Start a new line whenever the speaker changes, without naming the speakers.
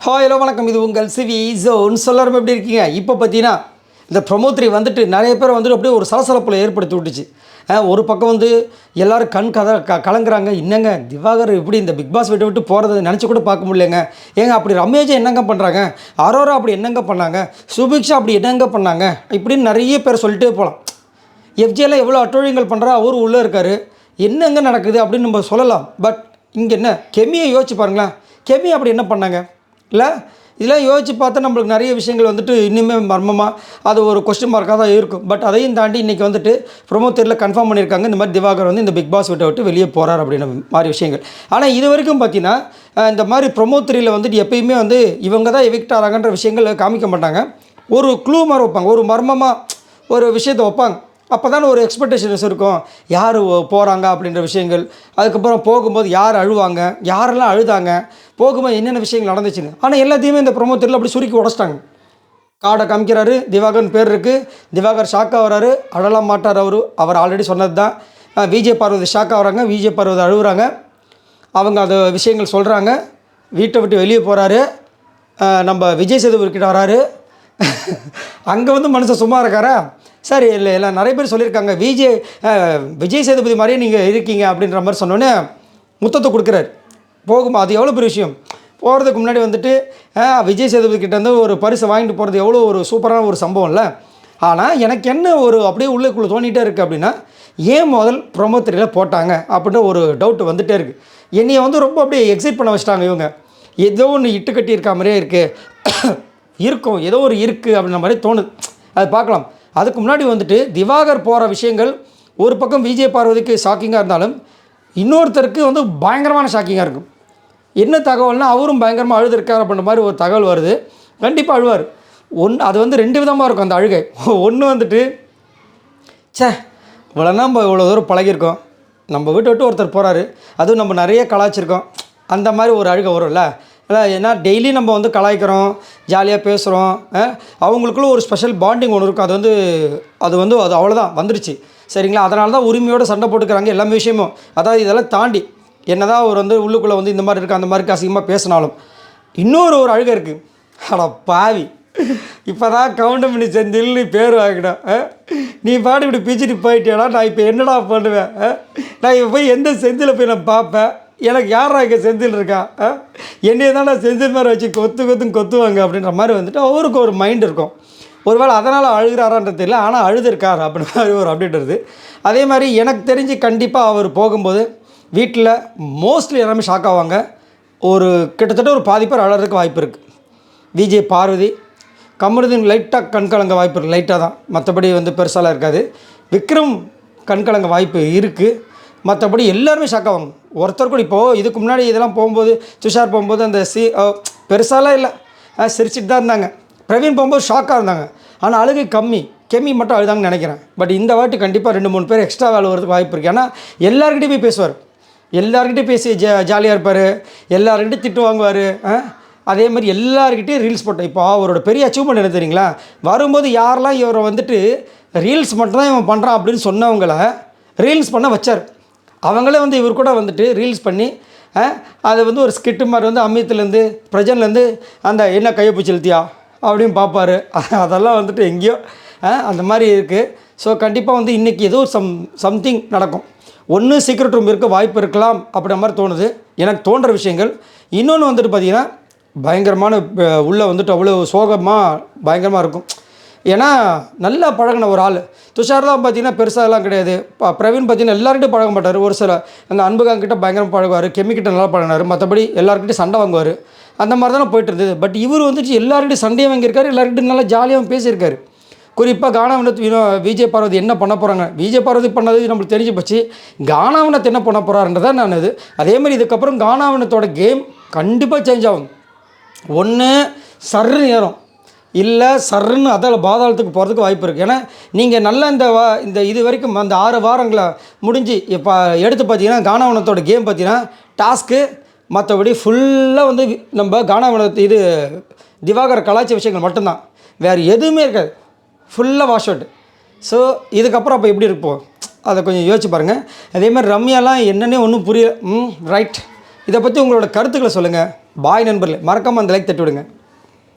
Hello வணக்கம். இது உங்கள் சிவி ஜோன். எல்லாரும் எப்படி இருக்கீங்க? இப்போ பார்த்தீங்கன்னா இந்த ப்ரொமோ 3 வந்துட்டு நிறைய பேர் வந்துட்டு அப்படியே ஒரு சலசலப்பில் ஏற்படுத்தி விட்டுச்சு. ஒரு பக்கம் வந்து எல்லோரும் கலங்குறாங்க. என்னங்க திவாகர் இப்படி இந்த பிக் பாஸ் விட்டு போகிறத நினச்சி கூட பார்க்க முடியலங்க. ஏங்க அப்படி ரமேஷை என்னங்க பண்ணுறாங்க, அரோரா அப்படி என்னங்க பண்ணாங்க, சுபிக்ஷா அப்படி என்னங்க பண்ணாங்க, இப்படின்னு நிறைய பேர் சொல்லிட்டே போகலாம். எஃப்ஜேலாம் எவ்வளோ அட்டூழியங்கள் பண்ணுறா, அவரும் உள்ளே இருக்கார், என்னங்க நடக்குது அப்படின்னு நம்ம சொல்லலாம். பட் இங்கே என்ன கெமியை யோசிச்சு பாருங்களேன். கெமி அப்படி என்ன பண்ணாங்க இல்லை? இதெல்லாம் யோசித்து பார்த்தா நம்மளுக்கு நிறைய விஷயங்கள் வந்துட்டு இன்னுமே மர்மமாக அது ஒரு கொஸ்டின் மார்க்காக தான் இருக்கும். பட் அதையும் தாண்டி இன்றைக்கி வந்துட்டு ப்ரொமோ 3 கன்ஃபார்ம் பண்ணியிருக்காங்க, இந்த மாதிரி திவாகர் வந்து இந்த பிக் பாஸ் விட்டு வெளியே போகிறார் அப்படின்ற மாதிரி விஷயங்கள். ஆனால் இது வரைக்கும் பார்த்தீங்கன்னா இந்த மாதிரி ப்ரொமோ 3 வந்துட்டு எப்பயுமே வந்து இவங்க தான் எவிக்ட் ஆகிறாங்கன்ற விஷயங்கள் காமிக்க மாட்டாங்க. ஒரு க்ளூ மாதிரி வைப்பாங்க, ஒரு மர்மமாக ஒரு விஷயத்தை வைப்பாங்க. அப்போ தானே ஒரு எக்ஸ்பெக்டேஷன்ஸ் இருக்கும், யார் போகிறாங்க அப்படின்ற விஷயங்கள். அதுக்கப்புறம் போகும்போது யார் அழுவாங்க, யாரெல்லாம் அழுதாங்க, போகும்போது என்னென்ன விஷயங்கள் நடந்துச்சுன்னு. ஆனால் எல்லாத்தையுமே இந்த ப்ரொமோ 3 அப்படி சுருக்கி உடச்சிட்டாங்க. கார்டை காமிக்கிறாரு, திவாகர்னு பேர் இருக்குது, திவாகர் ஷாக்காக வராரு, அழலாம் மாட்டார். அவர் ஆல்ரெடி சொன்னது தான். விஜய் பார்வதி ஷாக்காக வராங்க, விஜய் பார்வதி அழுகுறாங்க, அவங்க அது விஷயங்கள் சொல்கிறாங்க. வீட்டை விட்டு வெளியே போகிறாரு, நம்ம விஜய் சேதுபதி கிட்ட வராரு. அங்கே வந்து மனுஷன் சும்மா இருக்காரா? சரி இல்லை எல்லாம் நிறைய பேர் சொல்லியிருக்காங்க, விஜய் சேதுபதி மாதிரியே நீங்கள் இருக்கீங்க அப்படின்ற மாதிரி சொன்னோன்னே முத்தத்தை கொடுக்குறாரு. போகும்போது அது எவ்வளோ பெரிய விஷயம். போகிறதுக்கு முன்னாடி வந்துட்டு விஜய் சேதுபதி கிட்டேருந்து ஒரு பரிசை வாங்கிட்டு போகிறது எவ்வளோ ஒரு சூப்பரான ஒரு சம்பவம் இல்லை? ஆனால் எனக்கு என்ன ஒரு அப்படியே உள்ளுக்குள்ளே தோண்டிகிட்டே இருக்குது அப்படின்னா, ஏன் முதல் ப்ரொமோ 3 போட்டாங்க அப்படின்ற ஒரு டவுட் வந்துகிட்டே இருக்குது. என்னையை வந்து ரொம்ப அப்படியே எக்ஸைட் பண்ண வச்சிட்டாங்க இவங்க. ஏதோ ஒன்று இட்டு கட்டி இருக்க மாதிரியே இருக்குது, இருக்கும் ஏதோ ஒரு இருக்குது அப்படின்ற மாதிரி தோணுது. அது பார்க்கலாம். அதுக்கு முன்னாடி வந்துட்டு திவாகர் போகிற விஷயங்கள் ஒரு பக்கம் விஜய் பார்வதிக்கு ஷாக்கிங்காக இருந்தாலும் இன்னொருத்தருக்கு வந்து பயங்கரமான ஷாக்கிங்காக இருக்கும். என்ன தகவல்னால் அவரும் பயங்கரமாக அழுதுருக்கார் அப்படின்ற மாதிரி ஒரு தகவல் வருது. கண்டிப்பாக அழுவார். அது வந்து 2 விதமாக இருக்கும் அந்த அழுகை. ஒன்று வந்துட்டு இவ்வளோ நம்ம இவ்வளோ தூரம் பழகியிருக்கோம், நம்ம வீட்டை விட்டு ஒருத்தர் போகிறாரு, அதுவும் நம்ம நிறைய கலாய்ச்சிருக்கோம், அந்த மாதிரி ஒரு அழுகை வரும்ல. இல்லை ஏன்னா டெய்லி நம்ம வந்து கலாய்க்கிறோம், ஜாலியாக பேசுகிறோம், அவங்களுக்குள்ள ஒரு ஸ்பெஷல் பாண்டிங் ஒன்று இருக்கும். அது அவ்வளோதான் வந்துருச்சு, சரிங்களா? அதனால தான் உரிமையோடு சண்டை போட்டுக்கிறாங்க எல்லா விஷயமும். அதாவது இதெல்லாம் தாண்டி என்னதான் அவர் வந்து உள்ளுக்குள்ளே வந்து இந்த மாதிரி இருக்குது அந்த மாதிரி அசிங்கமாக பேசினாலும் இன்னொரு அழுகை இருக்குது. அட பாவி, இப்போ தான் கவுண்டமணி செந்தில்னு பேர் வாங்கிடும், நீ பாட்டு இப்படி பிச்சுட்டு போயிட்டேடா, நான் இப்போ என்னடா பண்ணுவேன்? நான் இப்போ போய் எந்த செந்தில் போய் நான் பார்ப்பேன்? எனக்கு யாரா இங்கே செந்தில் இருக்கா? என்னையை தான் நான் செந்தில் மாதிரி வச்சு கொத்துவாங்க அப்படின்ற மாதிரி வந்துட்டு அவருக்கு ஒரு மைண்ட் இருக்கும். ஒருவேளை அதனால் அழுகிறாரான்றது தெரியல, ஆனால் அழுதுருக்கார் அப்படின்ற மாதிரி ஒரு அப்டேட் வருது. அதே மாதிரி எனக்கு தெரிஞ்சு கண்டிப்பாக அவர் போகும்போது வீட்டில் மோஸ்ட்லி எல்லாமே ஷாக் ஆவாங்க. கிட்டத்தட்ட ஒரு பாதி பேர் அழகிறதுக்கு வாய்ப்பு இருக்குது. விஜய் பார்வதி கமருதீன் லைட்டாக கண்கலங்க வாய்ப்பு இருக்குது, லைட்டாக தான், மற்றபடி வந்து பெருசாலாம் இருக்காது. விக்ரம் கண்கலங்க வாய்ப்பு இருக்குது, மற்றபடி எல்லாருமே ஷாக் ஆவாங்க. ஒருத்தர் கூட இப்போது இதுக்கு முன்னாடி இதெல்லாம் போகும்போது துஷார் போகும்போது அந்த பெருசாலாம் இல்லை, சிரிச்சிட்டு தான் இருந்தாங்க. பிரவீன் போகும்போது ஷாக்காக இருந்தாங்க, ஆனால் அழுகை கெமி மட்டும் அழுதாங்கன்னு நினைக்கிறேன். பட் இந்த வாட்டி கண்டிப்பாக 2-3 பேர் எக்ஸ்ட்ரா வேலை வரதுக்கு வாய்ப்பு இருக்குது. ஏன்னா எல்லாருக்கிட்டையும் போய் பேசுவார், எல்லாருக்கிட்டையும் பேசி ஜாலியாக இருப்பார், எல்லாருக்கிட்டையும் திட்டு வாங்குவார். அதே மாதிரி எல்லாருக்கிட்டையும் ரீல்ஸ் போட்டேன். இப்போ அவரோட பெரிய அச்சீவ்மெண்ட் என்ன தெரியுங்களா? வரும்போது யாரெல்லாம் இவரை வந்துட்டு ரீல்ஸ் மட்டும்தான் இவன் பண்ணுறான் அப்படின்னு சொன்னவங்கள ரீல்ஸ் பண்ண வச்சார். அவங்களே வந்து இவர் கூட வந்துட்டு ரீல்ஸ் பண்ணி அதை வந்து ஒரு ஸ்கிட்டு மாதிரி வந்து அமித்லேருந்து பிரஜன்லேருந்து அந்த என்ன கையை பிடிச்சிருத்தியா அப்படின்னு பார்ப்பார். அதெல்லாம் வந்துட்டு எங்கேயோ அந்த மாதிரி இருக்குது. ஸோ கண்டிப்பாக வந்து இன்றைக்கி ஏதோ சம்திங் நடக்கும். ஒன்று சீக்ரெட் ரூம் இருக்க வாய்ப்பு இருக்கலாம் அப்படின்ற மாதிரி தோணுது எனக்கு தோன்ற விஷயங்கள். இன்னொன்று வந்துட்டு பார்த்திங்கன்னா பயங்கரமான உள்ளே வந்துட்டு அவ்வளோ சோகமாக பயங்கரமாக இருக்கும். ஏன்னா நல்லா பழகின ஒரு ஆள். துஷார் தான் பார்த்திங்கன்னா பெருசாகலாம் கிடையாது. பிரவீன் பார்த்திங்கன்னா எல்லார்கிட்டையும் பழக மாட்டார். ஒரு சில அந்த அன்புகாங்கிட்ட பயங்கரமாக பழகுவார், கெமிக்கிட்ட நல்லா பழகினார், மற்றபடி எல்லாருக்கிட்டையும் சண்டை வாங்குவார். அந்த மாதிரி தானே போய்ட்டு இருந்தது. பட் இவர் வந்துட்டு எல்லார்கிட்டையும் சண்டையை வாங்கியிருக்காரு, எல்லாருக்கிட்டையும் நல்லா ஜாலியாக பேசியிருக்காரு. குறிப்பாக கானாவினத்து விஜய் பார்வதி என்ன பண்ண போகிறாங்க, விஜய் பார்வதி பண்ணது நம்மளுக்கு தெரிஞ்சு போச்சு, கானாவினத்தை என்ன பண்ண போகிறாருன்றதான் நான் இது. அதே மாதிரி இதுக்கப்புறம் கானாவினத்தோட கேம் கண்டிப்பாக சேஞ்ச் ஆகும். ஒன்று சர்ன்னு ஏறும், இல்லை சர்ன்னு அதில் பாதாளத்துக்கு போகிறதுக்கு வாய்ப்பு இருக்குது. ஏன்னா நீங்கள் நல்லா இந்த இது வரைக்கும் அந்த 6 வாரங்களை முடிஞ்சு இப்போ எடுத்து பார்த்தீங்கன்னா கானாவினத்தோட கேம் பார்த்தீங்கன்னா டாஸ்க்கு மற்றபடி ஃபுல்லாக வந்து நம்ம கானாவினத்து திவாகர் கலாச்சார விஷயங்கள் மட்டும்தான், வேறு எதுவுமே இருக்காது, ஃபுல்லாக வாஷ் அவுட். ஸோ இதுக்கப்புறம் அப்போ எப்படி இருப்போம் அதை கொஞ்சம் யோசிச்சு பாருங்கள். அதே மாதிரி ரம்யாலாம் என்னென்னே ஒன்றும் புரியல. ரைட், இதை பற்றி உங்களோட கருத்துக்களை சொல்லுங்கள். பாய் நண்பர்களே, மறக்காமல் அந்த லைக் தட்டி விடுங்க.